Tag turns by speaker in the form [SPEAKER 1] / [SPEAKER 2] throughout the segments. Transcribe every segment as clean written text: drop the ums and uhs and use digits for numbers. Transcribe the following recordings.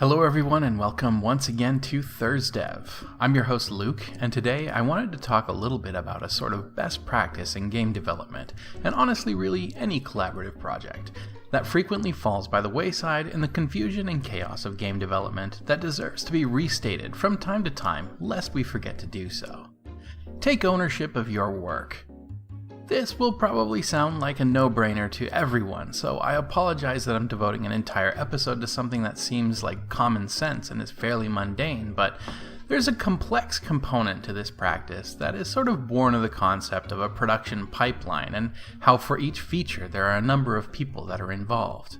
[SPEAKER 1] Hello everyone and welcome once again to ThursDev. I'm your host Luke, and today I wanted to talk a little bit about a sort of best practice in game development, and honestly really any collaborative project, that frequently falls by the wayside in the confusion and chaos of game development that deserves to be restated from time to time lest we forget to do so. Take ownership of your work. This will probably sound like a no-brainer to everyone, so I apologize that I'm devoting an entire episode to something that seems like common sense and is fairly mundane, but there's a complex component to this practice that is sort of born of the concept of a production pipeline and how for each feature there are a number of people that are involved.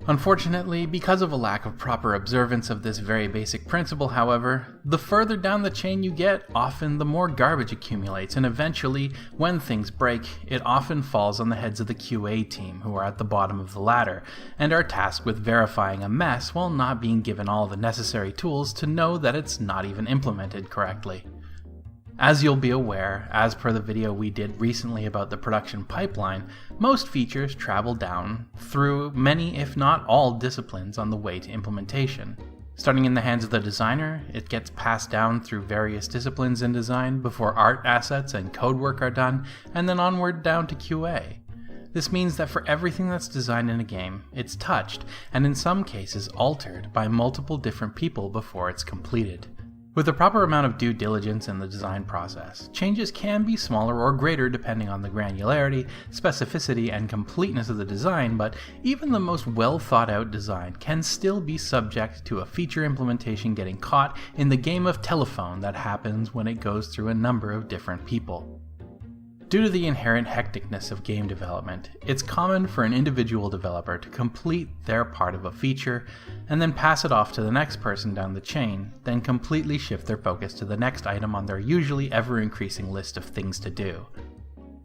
[SPEAKER 1] Unfortunately, because of a lack of proper observance of this very basic principle, however, the further down the chain you get, often the more garbage accumulates, and eventually, when things break, it often falls on the heads of the QA team, who are at the bottom of the ladder, and are tasked with verifying a mess while not being given all the necessary tools to know that it's not even implemented correctly. As you'll be aware, as per the video we did recently about the production pipeline, most features travel down through many, if not all, disciplines on the way to implementation. Starting in the hands of the designer, it gets passed down through various disciplines in design before art assets and code work are done, and then onward down to QA. This means that for everything that's designed in a game, it's touched, and in some cases altered, by multiple different people before it's completed. With the proper amount of due diligence in the design process, changes can be smaller or greater depending on the granularity, specificity, and completeness of the design, but even the most well thought out design can still be subject to a feature implementation getting caught in the game of telephone that happens when it goes through a number of different people. Due to the inherent hecticness of game development, it's common for an individual developer to complete their part of a feature and then pass it off to the next person down the chain, then completely shift their focus to the next item on their usually ever-increasing list of things to do.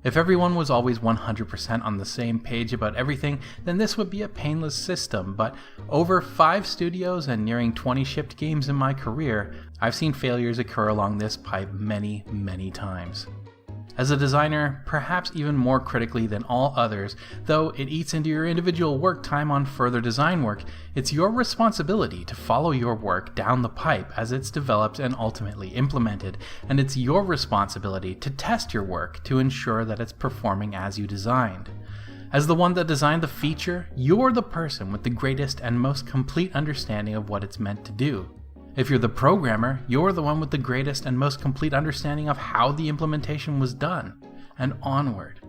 [SPEAKER 1] If everyone was always 100% on the same page about everything, then this would be a painless system, but over 5 studios and nearing 20 shipped games in my career, I've seen failures occur along this pipe many times. As a designer, perhaps even more critically than all others, though it eats into your individual work time on further design work, it's your responsibility to follow your work down the pipe as it's developed and ultimately implemented, and it's your responsibility to test your work to ensure that it's performing as you designed. As the one that designed the feature, you're the person with the greatest and most complete understanding of what it's meant to do. If you're the programmer, you're the one with the greatest and most complete understanding of how the implementation was done, and onward.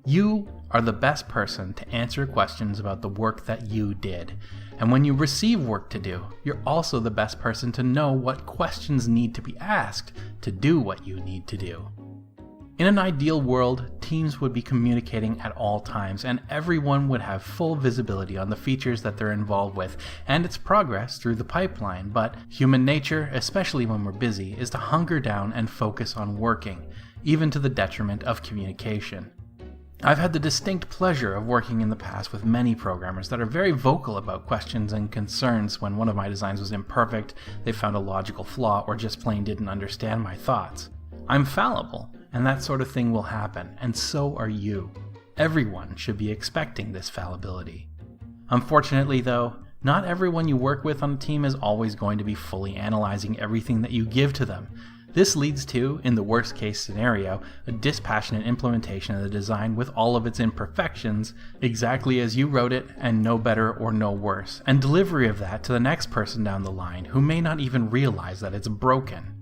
[SPEAKER 1] You are the best person to answer questions about the work that you did, and when you receive work to do, you're also the best person to know what questions need to be asked to do what you need to do. In an ideal world, teams would be communicating at all times, and everyone would have full visibility on the features that they're involved with and its progress through the pipeline, but human nature, especially when we're busy, is to hunker down and focus on working, even to the detriment of communication. I've had the distinct pleasure of working in the past with many programmers that are very vocal about questions and concerns when one of my designs was imperfect, they found a logical flaw, or just plain didn't understand my thoughts. I'm fallible, and that sort of thing will happen, and so are you. Everyone should be expecting this fallibility. Unfortunately though, not everyone you work with on a team is always going to be fully analyzing everything that you give to them. This leads to, in the worst case scenario, a dispassionate implementation of the design with all of its imperfections, exactly as you wrote it and no better or no worse, and delivery of that to the next person down the line who may not even realize that it's broken.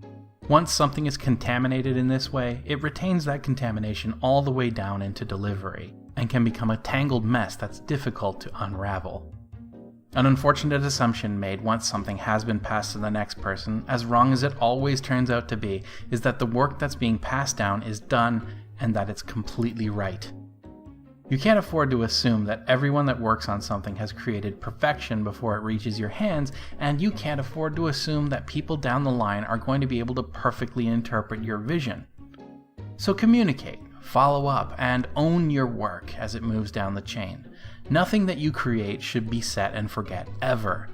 [SPEAKER 1] Once something is contaminated in this way, it retains that contamination all the way down into delivery, and can become a tangled mess that's difficult to unravel. An unfortunate assumption made once something has been passed to the next person, as wrong as it always turns out to be, is that the work that's being passed down is done and that it's completely right. You can't afford to assume that everyone that works on something has created perfection before it reaches your hands, and you can't afford to assume that people down the line are going to be able to perfectly interpret your vision. So communicate, follow up, and own your work as it moves down the chain. Nothing that you create should be set and forget, ever.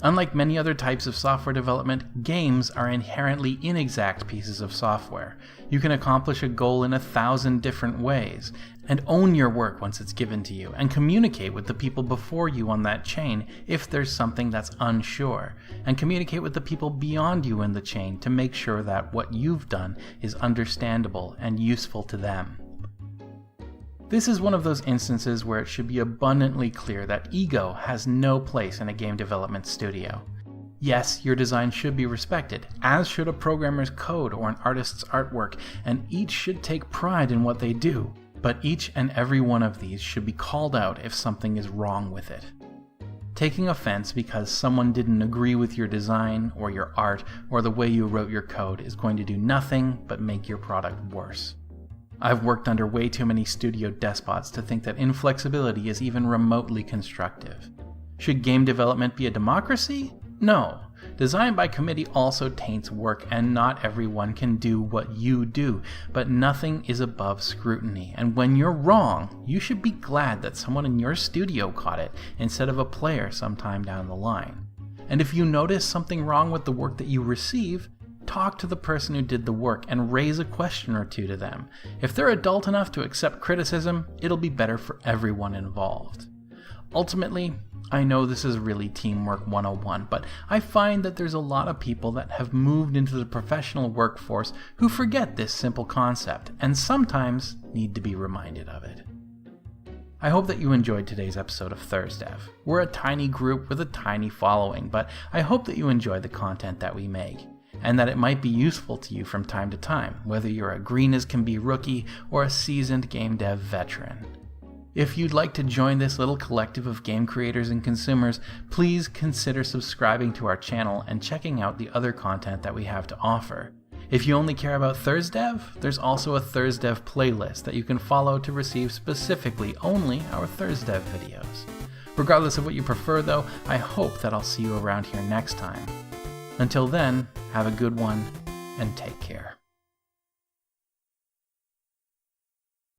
[SPEAKER 1] Unlike many other types of software development, games are inherently inexact pieces of software. You can accomplish a goal in 1,000 different ways, and own your work once it's given to you, and communicate with the people before you on that chain if there's something that's unsure, and communicate with the people beyond you in the chain to make sure that what you've done is understandable and useful to them. This is one of those instances where it should be abundantly clear that ego has no place in a game development studio. Yes, your design should be respected, as should a programmer's code or an artist's artwork, and each should take pride in what they do, but each and every one of these should be called out if something is wrong with it. Taking offense because someone didn't agree with your design or your art or the way you wrote your code is going to do nothing but make your product worse. I've worked under way too many studio despots to think that inflexibility is even remotely constructive. Should game development be a democracy? No. Design by committee also taints work, and not everyone can do what you do, but nothing is above scrutiny, and when you're wrong, you should be glad that someone in your studio caught it instead of a player sometime down the line. And if you notice something wrong with the work that you receive, talk to the person who did the work and raise a question or two to them. If they're adult enough to accept criticism, it'll be better for everyone involved. Ultimately, I know this is really Teamwork 101, but I find that there's a lot of people that have moved into the professional workforce who forget this simple concept and sometimes need to be reminded of it. I hope that you enjoyed today's episode of ThursDev. We're a tiny group with a tiny following, but I hope that you enjoy the content that we make, and that it might be useful to you from time to time, whether you're a green-as-can-be rookie or a seasoned game dev veteran. If you'd like to join this little collective of game creators and consumers, please consider subscribing to our channel and checking out the other content that we have to offer. If you only care about ThursDev, there's also a ThursDev playlist that you can follow to receive specifically only our ThursDev videos. Regardless of what you prefer though, I hope that I'll see you around here next time. Until then, have a good one and take care.